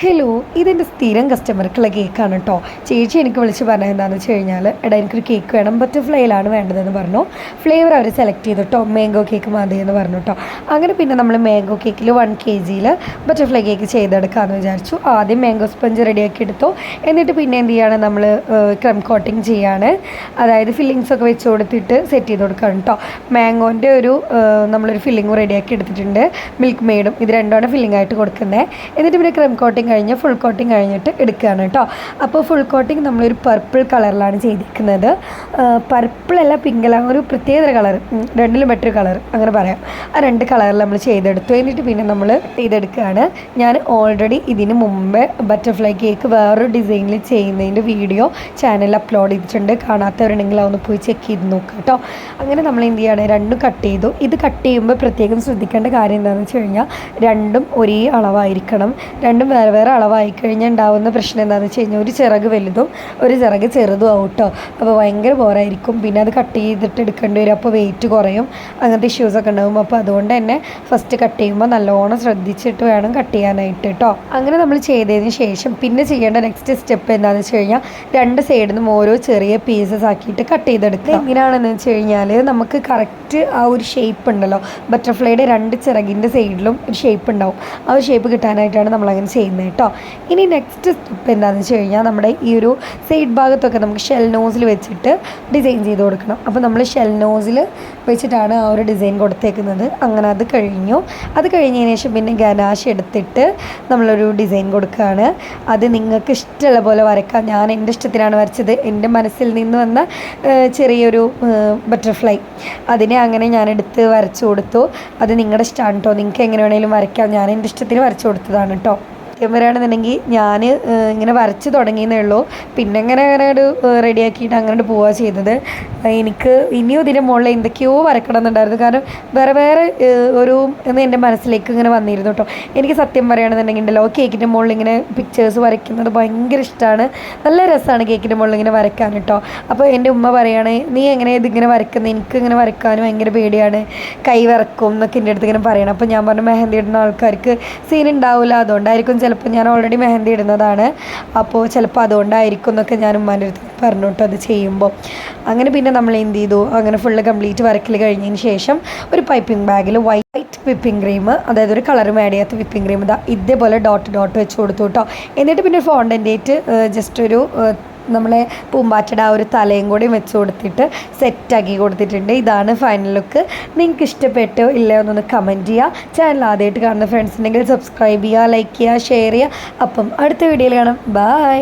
Hello, ഇതെൻ്റെ സ്ഥിരം കസ്റ്റമർക്കുള്ള കേക്കാണ് കേട്ടോ. ചേച്ചി എനിക്ക് വിളിച്ച് പറഞ്ഞത് എന്താണെന്ന് വെച്ച് കഴിഞ്ഞാൽ, എടാ എനിക്കൊരു കേക്ക് വേണം, ബട്ടർഫ്ലൈയിലാണ് വേണ്ടതെന്ന് പറഞ്ഞു. ഫ്ലേവർ അവർ സെലക്ട് ചെയ്തു കേട്ടോ, മാംഗോ കേക്ക് മതി എന്ന് പറഞ്ഞു കേട്ടോ. അങ്ങനെ പിന്നെ നമ്മൾ മാംഗോ കേക്കിൽ 1 kg ബട്ടർഫ്ലൈ കേക്ക് ചെയ്തെടുക്കാമെന്ന് വിചാരിച്ചു. ആദ്യം മാംഗോ സ്പഞ്ച് റെഡിയാക്കി എടുത്തു. എന്നിട്ട് പിന്നെ എന്ത് ചെയ്യാണ്, നമ്മൾ ക്രം കോട്ടിങ് ചെയ്യാണ്. അതായത് ഫില്ലിങ്സ് ഒക്കെ വെച്ച് കൊടുത്തിട്ട് സെറ്റ് ചെയ്ത് കൊടുക്കുകയാണ് കേട്ടോ. മാംഗോൻ്റെ നമ്മളൊരു ഫില്ലിങ്ങും റെഡിയാക്കി എടുത്തിട്ടുണ്ട്. മിൽക്ക് മെയ്ഡും ഇത് രണ്ടുമാണ് ഫില്ലിംഗ് ആയിട്ട് കൊടുക്കുന്നത്. എന്നിട്ട് പിന്നെ ക്രം കോട്ടിങ് കഴിഞ്ഞ് ഫുൾ കോട്ടിങ് കഴിഞ്ഞിട്ട് എടുക്കുകയാണ് കേട്ടോ. അപ്പോൾ ഫുൾ കോട്ടിങ് നമ്മളൊരു പർപ്പിൾ കളറിലാണ് ചെയ്തിരിക്കുന്നത്. പർപ്പിളല്ല, പിങ്കല്ല, ഒരു പ്രത്യേക കളർ, രണ്ടിലും ബെറ്റർ കളർ അങ്ങനെ പറയാം. ആ 2 കളറിൽ നമ്മൾ ചെയ്തെടുത്തു. എന്നിട്ട് പിന്നെ നമ്മൾ ചെയ്തെടുക്കുകയാണ്. ഞാൻ ഓൾറെഡി ഇതിന് മുമ്പേ ബട്ടർഫ്ലൈ കേക്ക് വേറൊരു ഡിസൈനിൽ ചെയ്യുന്നതിൻ്റെ വീഡിയോ ചാനലിൽ അപ്ലോഡ് ചെയ്തിട്ടുണ്ട്. കാണാത്തവരുണ്ടെങ്കിൽ അതൊന്ന് പോയി ചെക്ക് ചെയ്ത് നോക്കുക കേട്ടോ. അങ്ങനെ നമ്മൾ എന്ത് ചെയ്യുകയാണ്, 2 കട്ട് ചെയ്തു. ഇത് കട്ട് ചെയ്യുമ്പോൾ പ്രത്യേകം ശ്രദ്ധിക്കേണ്ട കാര്യം എന്താണെന്ന് വെച്ച് കഴിഞ്ഞാൽ, രണ്ടും ഒരേ അളവായിരിക്കണം. രണ്ടും വേറെ വേറെ അളവായി കഴിഞ്ഞാൽ ഉണ്ടാകുന്ന പ്രശ്നം എന്താണെന്ന് വെച്ച് കഴിഞ്ഞാൽ, ഒരു ചിറക് വലുതും ഒരു ചിറക് ചെറുതും ആവും കേട്ടോ. അപ്പോൾ ഭയങ്കര ബോറായിരിക്കും. പിന്നെ അത് കട്ട് ചെയ്തിട്ട് എടുക്കേണ്ടി വരും. അപ്പോൾ വെയിറ്റ് കുറയും, അങ്ങനത്തെ ഇഷ്യൂസൊക്കെ ഉണ്ടാകും. അപ്പോൾ അതുകൊണ്ട് തന്നെ ഫസ്റ്റ് കട്ട് ചെയ്യുമ്പോൾ നല്ലോണം ശ്രദ്ധിച്ചിട്ട് വേണം കട്ട് ചെയ്യാനായിട്ട് കേട്ടോ. അങ്ങനെ നമ്മൾ ചെയ്തതിന് ശേഷം പിന്നെ ചെയ്യേണ്ട നെക്സ്റ്റ് സ്റ്റെപ്പ് എന്താണെന്ന് വെച്ച് കഴിഞ്ഞാൽ, 2 സൈഡിൽ നിന്നും ഓരോ ചെറിയ പീസസ് ആക്കിയിട്ട് കട്ട് ചെയ്തെടുക്കുക. എങ്ങനെയാണെന്ന് വെച്ച് കഴിഞ്ഞാൽ, നമുക്ക് കറക്റ്റ് ആ ഒരു ഷേപ്പ് ഉണ്ടല്ലോ, ബട്ടർഫ്ലൈയുടെ 2 ചിറകിൻ്റെ സൈഡിലും ഒരു ഷേപ്പ് ഉണ്ടാവും. ആ ഒരു ഷേപ്പ് കിട്ടാനായിട്ടാണ് നമ്മളങ്ങനെ ചെയ്യുന്നത് കേട്ടോ. ഇനി നെക്സ്റ്റ് സ്റ്റെപ്പ് എന്താണെന്ന് വെച്ച് കഴിഞ്ഞാൽ, നമ്മുടെ ഈ ഒരു സൈഡ് ഭാഗത്തൊക്കെ നമുക്ക് ഷെൽ നോസിൽ വെച്ചിട്ട് ഡിസൈൻ ചെയ്ത് കൊടുക്കണം. അപ്പോൾ നമ്മൾ ഷെൽ നോസിൽ വെച്ചിട്ടാണ് ആ ഒരു ഡിസൈൻ കൊടുത്തേക്കുന്നത്. അങ്ങനെ അത് കഴിഞ്ഞു. അത് കഴിഞ്ഞതിന് ശേഷം പിന്നെ ഗനാഷ് എടുത്തിട്ട് നമ്മളൊരു ഡിസൈൻ കൊടുക്കുകയാണ്. അത് നിങ്ങൾക്ക് ഇഷ്ടമുള്ള പോലെ വരയ്ക്കാം. ഞാൻ എൻ്റെ ഇഷ്ടത്തിനാണ് വരച്ചത്. എൻ്റെ മനസ്സിൽ നിന്ന് വന്ന ചെറിയൊരു ബട്ടർഫ്ലൈ, അതിനെ അങ്ങനെ ഞാൻ എടുത്ത് വരച്ചു കൊടുത്തു. അത് നിങ്ങളുടെ ഇഷ്ടമാണ് കേട്ടോ, നിങ്ങൾക്ക് എങ്ങനെ വേണമെങ്കിലും വരയ്ക്കാം. ഞാൻ എൻ്റെ ഇഷ്ടത്തിന് വരച്ചു കൊടുത്തതാണ് കേട്ടോ. സത്യം പറയുകയാണെന്നുണ്ടെങ്കിൽ ഞാൻ ഇങ്ങനെ വരച്ച് തുടങ്ങിയെന്നേ ഉള്ളൂ. പിന്നെ അങ്ങനെ ഒരു റെഡിയാക്കിയിട്ട് അങ്ങനെ പോവുക ചെയ്തത്. എനിക്ക് ഇനിയും ഇതിൻ്റെ മുകളിൽ എന്തൊക്കെയോ വരക്കണം എന്നുണ്ടായിരുന്നു. കാരണം വേറെ വേറെ ഒരു എൻ്റെ മനസ്സിലേക്ക് ഇങ്ങനെ വന്നിരുന്നു കേട്ടോ. എനിക്ക് സത്യം പറയുകയാണെന്നുണ്ടെങ്കിൽ ഉണ്ടല്ലോ, കേക്കിൻ്റെ മുകളിൽ ഇങ്ങനെ പിക്ചേഴ്സ് വരയ്ക്കുന്നത് ഭയങ്കര ഇഷ്ടമാണ്. നല്ല രസമാണ് കേക്കിൻ്റെ മുകളിൽ ഇങ്ങനെ വരയ്ക്കാൻ കേട്ടോ. അപ്പോൾ എൻ്റെ ഉമ്മ പറയുകയാണ്, നീ എങ്ങനെ ഇതിങ്ങനെ വരയ്ക്കുന്നത്, എനിക്ക് ഇങ്ങനെ വരയ്ക്കാനും ഭയങ്കര പേടിയാണ്, കൈ വിറക്കും എന്നൊക്കെ എൻ്റെ അടുത്ത് ഇങ്ങനെ പറയണം. അപ്പോൾ ഞാൻ പറഞ്ഞു, മെഹന്തി ഇടുന്ന ആൾക്കാർക്ക് സീൻ ഉണ്ടാവില്ല, അതുകൊണ്ടായിരിക്കും ചിലപ്പോൾ ഞാൻ ഓൾറെഡി മെഹന്തി ഇടുന്നതാണ്, അപ്പോൾ ചിലപ്പോൾ അതുകൊണ്ടായിരിക്കും എന്നൊക്കെ ഞാൻ ഉമ്മാൻ്റെ അടുത്ത് പറഞ്ഞു കേട്ടോ അത് ചെയ്യുമ്പോൾ. അങ്ങനെ പിന്നെ നമ്മൾ എന്ത് ചെയ്തു, അങ്ങനെ ഫുള്ള് കംപ്ലീറ്റ് വരക്കൽ കഴിഞ്ഞതിന് ശേഷം ഒരു പൈപ്പിംഗ് ബാഗിൽ വൈറ്റ് വിപ്പിംഗ് ക്രീം, അതായത് ഒരു കളറും ആഡ് ചെയ്യാത്ത വിപ്പിംഗ് ക്രീം ഇതേപോലെ ഡോട്ട് വെച്ച് കൊടുത്തു കേട്ടോ. എന്നിട്ട് പിന്നെ ഫോണ്ടൻ്റേറ്റ് ജസ്റ്റ് ഒരു നമ്മളെ പൂമ്പാറ്റയുടെ ആ ഒരു തലയും കൂടി വെച്ച് കൊടുത്തിട്ട് സെറ്റാക്കി കൊടുത്തിട്ടുണ്ട്. ഇതാണ് ഫൈനൽ ലുക്ക്. നിങ്ങൾക്ക് ഇഷ്ടപ്പെട്ടോ ഇല്ലയോ എന്നൊന്ന് കമൻറ്റ് ചെയ്യുക. ചാനൽ ആദ്യമായിട്ട് കാണുന്ന ഫ്രണ്ട്സ് ഉണ്ടെങ്കിൽ സബ്സ്ക്രൈബ് ചെയ്യുക, ലൈക്ക് ചെയ്യുക, ഷെയർ ചെയ്യുക. അപ്പം അടുത്ത വീഡിയോയിൽ കാണാം. ബൈ.